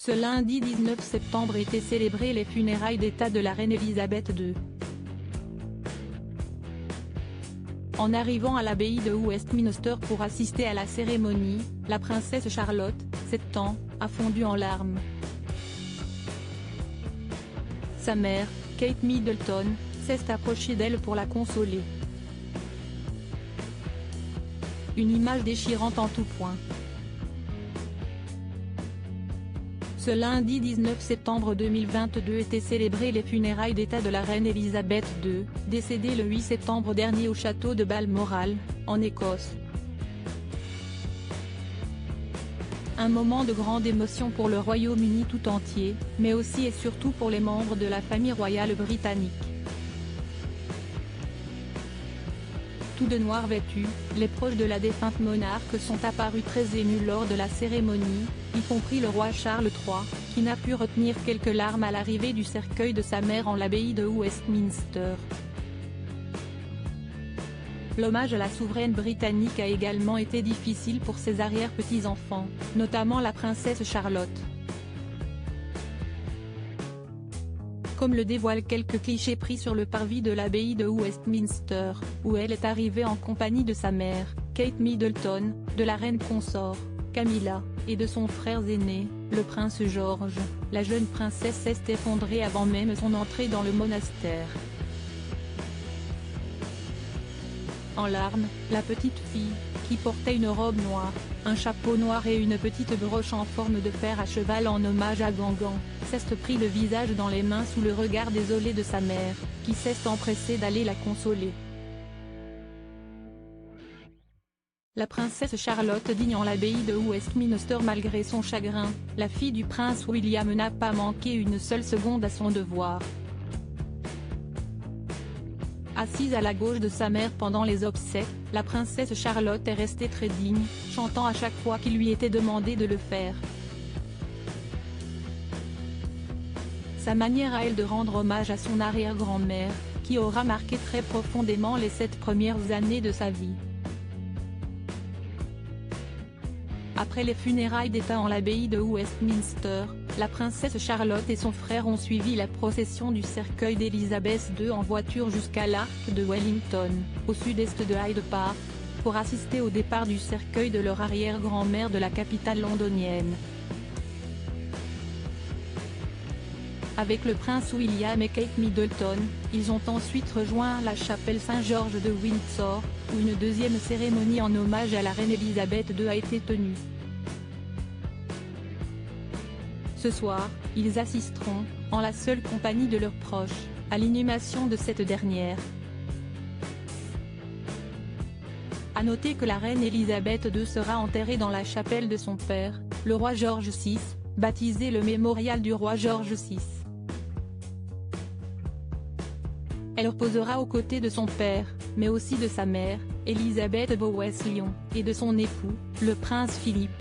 Ce lundi 19 septembre étaient célébrées les funérailles d'État de la reine Elisabeth II. En arrivant à l'abbaye de Westminster pour assister à la cérémonie, la princesse Charlotte, 7 ans, a fondu en larmes. Sa mère, Kate Middleton, s'est approchée d'elle pour la consoler. Une image déchirante en tout point. Ce lundi 19 septembre 2022 étaient célébrées les funérailles d'État de la reine Elisabeth II, décédée le 8 septembre dernier au château de Balmoral, en Écosse. Un moment de grande émotion pour le Royaume-Uni tout entier, mais aussi et surtout pour les membres de la famille royale britannique. Tout de noir vêtus, les proches de la défunte monarque sont apparus très émus lors de la cérémonie, y compris le roi Charles III, qui n'a pu retenir quelques larmes à l'arrivée du cercueil de sa mère en l'abbaye de Westminster. L'hommage à la souveraine britannique a également été difficile pour ses arrière-petits-enfants, notamment la princesse Charlotte. Comme le dévoilent quelques clichés pris sur le parvis de l'abbaye de Westminster, où elle est arrivée en compagnie de sa mère, Kate Middleton, de la reine consort, Camilla, et de son frère aîné, le prince George, la jeune princesse s'est effondrée avant même son entrée dans le monastère. En larmes, la petite fille, qui portait une robe noire, un chapeau noir et une petite broche en forme de fer à cheval en hommage à Gangan, s'est pris le visage dans les mains sous le regard désolé de sa mère, qui s'est empressée d'aller la consoler. La princesse Charlotte digne en l'abbaye de Westminster malgré son chagrin, la fille du prince William n'a pas manqué une seule seconde à son devoir. Assise à la gauche de sa mère pendant les obsèques, la princesse Charlotte est restée très digne, chantant à chaque fois qu'il lui était demandé de le faire. Sa manière à elle de rendre hommage à son arrière-grand-mère, qui aura marqué très profondément les 7 premières années de sa vie. Après les funérailles d'État en l'abbaye de Westminster, la princesse Charlotte et son frère ont suivi la procession du cercueil d'Élisabeth II en voiture jusqu'à l'arc de Wellington, au sud-est de Hyde Park, pour assister au départ du cercueil de leur arrière-grand-mère de la capitale londonienne. Avec le prince William et Kate Middleton, ils ont ensuite rejoint la chapelle Saint-Georges de Windsor, où une deuxième cérémonie en hommage à la reine Elisabeth II a été tenue. Ce soir, ils assisteront, en la seule compagnie de leurs proches, à l'inhumation de cette dernière. À noter que la reine Elisabeth II sera enterrée dans la chapelle de son père, le roi George VI, baptisé le mémorial du roi George VI. Elle reposera aux côtés de son père, mais aussi de sa mère, Elisabeth Bowes-Lyon, et de son époux, le prince Philippe.